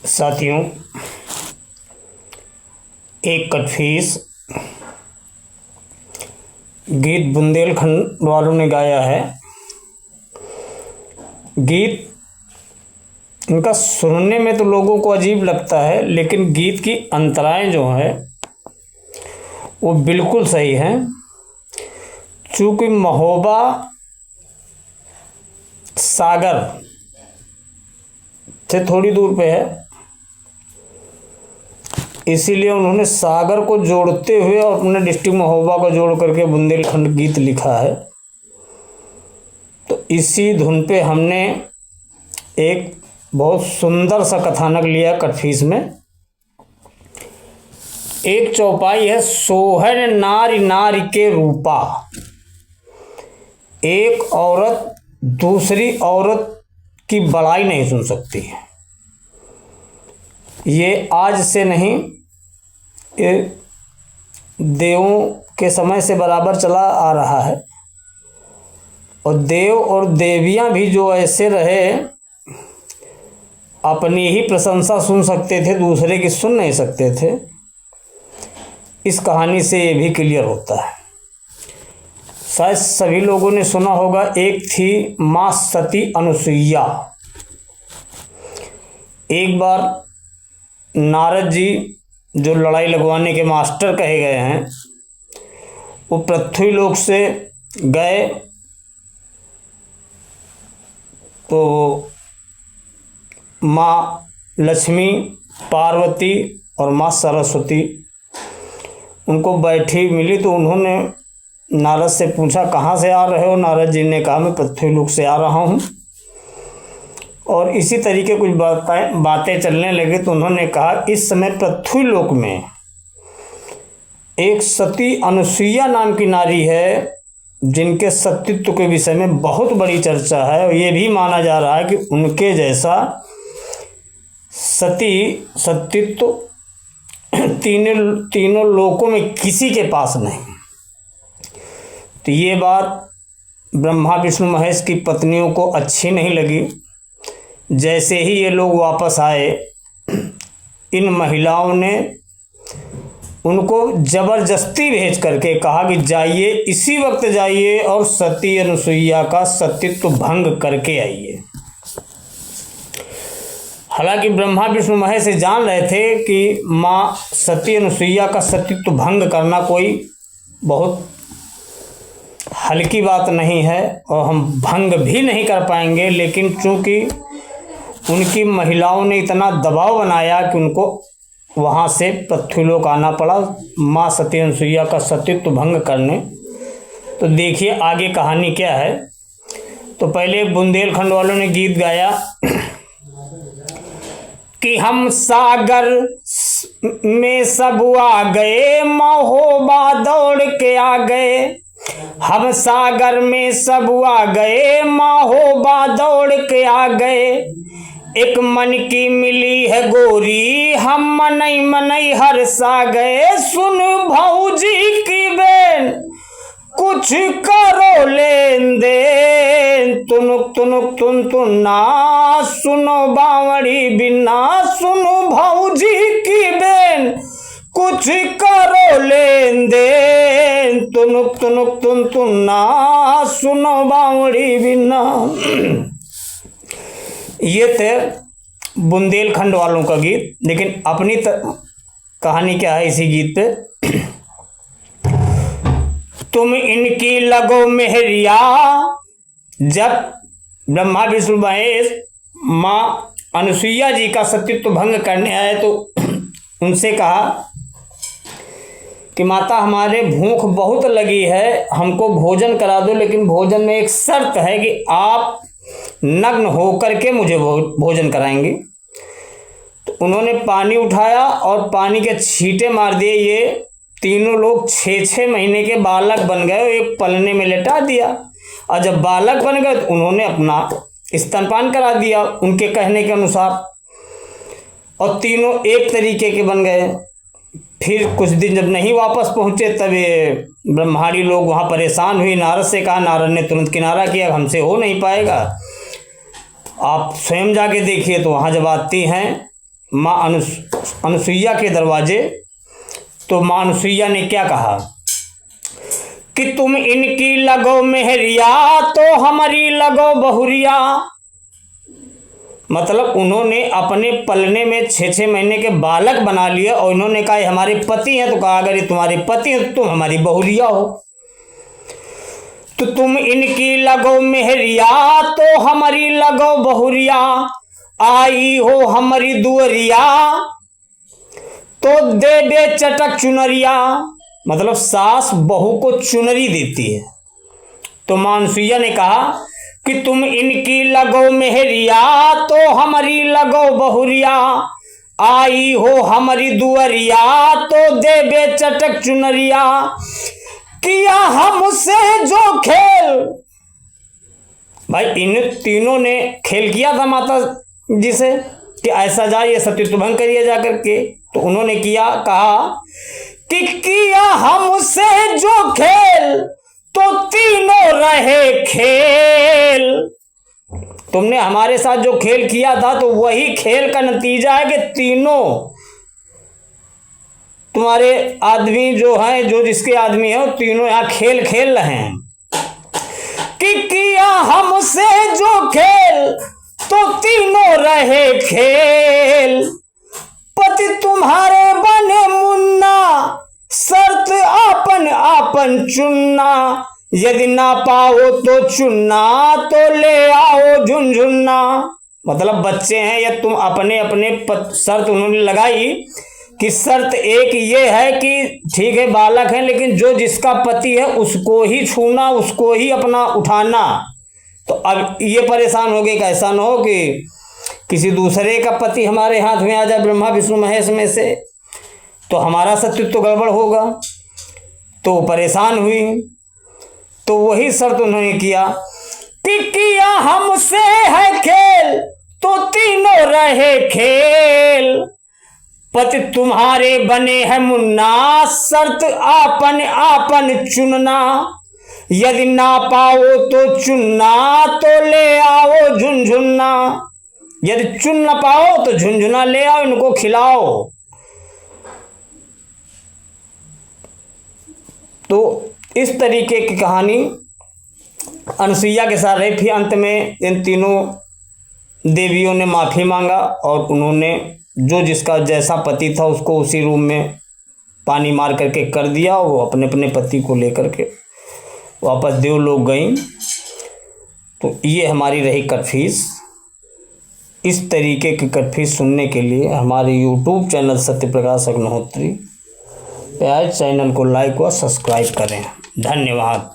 साथियों, एक कटफीस गीत बुंदेलखंड वालों ने गाया है। गीत इनका सुनने में तो लोगों को अजीब लगता है, लेकिन गीत की अंतराएं जो है वो बिल्कुल सही हैं। चूँकि महोबा सागर से थोड़ी दूर पे है, इसीलिए उन्होंने सागर को जोड़ते हुए और अपने डिस्ट्रिक्ट महोबा को जोड़ करके बुंदेलखंड गीत लिखा है। तो इसी धुन पे हमने एक बहुत सुंदर सा कथानक लिया कटफीस में। एक चौपाई है, सोहर नारी नारी के रूपा। एक औरत दूसरी औरत की बड़ाई नहीं सुन सकती है। ये आज से नहीं, ये देवों के समय से बराबर चला आ रहा है। और देव और देवियां भी जो ऐसे रहे, अपनी ही प्रशंसा सुन सकते थे, दूसरे की सुन नहीं सकते थे। इस कहानी से ये भी क्लियर होता है। शायद सभी लोगों ने सुना होगा, एक थी माँ सती अनुसुईया। एक बार नारद जी, जो लड़ाई लगवाने के मास्टर कहे गए हैं, वो पृथ्वी लोक से गए तो माँ लक्ष्मी, पार्वती और माँ सरस्वती उनको बैठी मिली। तो उन्होंने नारद से पूछा, कहाँ से आ रहे हो? नारद जी ने कहा, मैं पृथ्वी लोक से आ रहा हूँ। और इसी तरीके कुछ बातें चलने लगी। तो उन्होंने कहा, इस समय पृथ्वी लोक में एक सती अनुसुईया नाम की नारी है, जिनके सतीत्व के विषय में बहुत बड़ी चर्चा है। और ये भी माना जा रहा है कि उनके जैसा सतीत्व तीनों लोकों में किसी के पास नहीं। तो ये बात ब्रह्मा विष्णु महेश की पत्नियों को अच्छी नहीं लगी। जैसे ही ये लोग वापस आए, इन महिलाओं ने उनको जबरदस्ती भेज करके कहा कि जाइए, इसी वक्त जाइए और सती अनुसुईया का सतीत्व भंग करके आइए। हालांकि ब्रह्मा विष्णु महेश से जान रहे थे कि माँ सती अनुसुईया का सतीत्व भंग करना कोई बहुत हल्की बात नहीं है और हम भंग भी नहीं कर पाएंगे। लेकिन चूंकि उनकी महिलाओं ने इतना दबाव बनाया कि उनको वहाँ से पृथ्वीलोक आना पड़ा माँ सती अनुसुईया का सतीत्व भंग करने। तो देखिए आगे कहानी क्या है। तो पहले बुंदेलखंड वालों ने गीत गाया कि हम सागर में सब आ गए, महोबा दौड़ के आ गए। हम सागर में सब आ गए, महोबा दौड़ के आ गए। एक मन की मिली है गोरी, हम मनई मनई हरसा गए। सुन भौजी की बेन, कुछ करो लेन देन। तुनुक तुनुक तुन तुन ना, सुनो बावड़ी बिना। सुनो भौजी की बेन, कुछ करो लेन देन। तुनुक तुनुक तुन तुन ना, सुनो बावड़ी बिना। ये थे बुंदेलखंड वालों का गीत। लेकिन अपनी कहानी क्या है इसी गीत पे। तुम इनकी लगो मेहरिया। जब ब्रह्मा विष्णु महेश माँ अनुसुईया जी का सतीत्व भंग करने आए तो उनसे कहा कि माता, हमारे भूख बहुत लगी है, हमको भोजन करा दो। लेकिन भोजन में एक शर्त है कि आप नग्न होकर के मुझे भोजन कराएंगे। तो उन्होंने पानी उठाया और पानी के छींटे मार दिए। ये तीनों लोग 6-6 महीने के बालक बन गए। एक पलने में लेटा दिया और जब बालक बन गए तो उन्होंने अपना स्तनपान करा दिया उनके कहने के अनुसार। और तीनों एक तरीके के बन गए। फिर कुछ दिन जब नहीं वापस पहुँचे, तब ये ब्रह्माणी लोग वहाँ परेशान हुए। नारद से कहा, नारद ने तुरंत किनारा किया, हमसे हो नहीं पाएगा, आप स्वयं जाके देखिए। तो वहाँ जब आती हैं माँ अनुसुईया के दरवाजे। तो माँ अनुसुईया ने क्या कहा कि तुम इनकी लगो मेहरिया तो हमारी लगो बहुरिया। मतलब उन्होंने अपने पलने में 6-6 महीने के बालक बना लिए और उन्होंने कहा हमारे पति हैं। तो कहा अगर ये तुम्हारे पति हैं तो तुम हमारी बहुरिया हो। तो तुम इनकी लगो मेहरिया तो हमारी लगो बहुरिया, आई हो हमारी दुअरिया तो देबे चटक चुनरिया। मतलब सास बहू को चुनरी देती है। तो माँ अनुसुईया ने कहा कि तुम इनकी लगो मेहरिया तो हमारी लगो बहुरिया, आई हो हमारी दुअरिया तो देबे चटक चुनरिया। किया हमसे जो खेल, भाई इन तीनों ने खेल किया था माता जी से कि ऐसा जाइए सत्य भंग करिए जाकर के। तो उन्होंने किया, कहा कि किया हमसे जो खेल तो तीनों रहे खेल। तुमने हमारे साथ जो खेल किया था तो वही खेल का नतीजा है कि तीनों तुम्हारे आदमी जो हैं, जो जिसके आदमी हैं, वो तीनों यहाँ खेल खेल रहे हैं। कि किया हमसे जो खेल तो तीनों रहे खेल, पति तुम्हारे बने मुन्ना शर्त आपन आपन चुनना, यदि ना पाओ तो चुनना तो ले आओ झुनझुनना। मतलब बच्चे हैं या तुम अपने अपने शर्त उन्होंने लगाई कि शर्त एक ये है कि ठीक है बालक है लेकिन जो जिसका पति है उसको ही छूना, उसको ही अपना उठाना। तो अब ये परेशान हो गए कि ऐसा ना हो कि किसी दूसरे का पति हमारे हाथ में आ जाए ब्रह्मा विष्णु महेश में से, तो हमारा सत्य तो गड़बड़ होगा। तो परेशान हुई। तो वही शर्त उन्होंने किया कि किया हमसे है खेल तो तीनों रहे खेल, पति तुम्हारे बने हैं मुन्ना शर्त आपन आपन चुनना, यदि ना पाओ तो चुनना तो ले आओ झुनझुनना। यदि चुन ना पाओ तो झुनझुना ले आओ, इनको खिलाओ। तो इस तरीके की कहानी अनुसुईया के साथ रही। फिर अंत में इन तीनों देवियों ने माफ़ी मांगा और उन्होंने जो जिसका जैसा पति था उसको उसी रूम में पानी मार करके कर दिया। वो अपने अपने पति को लेकर के वापस देवलोक गई। तो ये हमारी रही कटफीस। इस तरीके की कटफीस सुनने के लिए हमारे YouTube चैनल सत्यप्रकाश अग्निहोत्री पे चैनल को लाइक व सब्सक्राइब करें। धन्यवाद।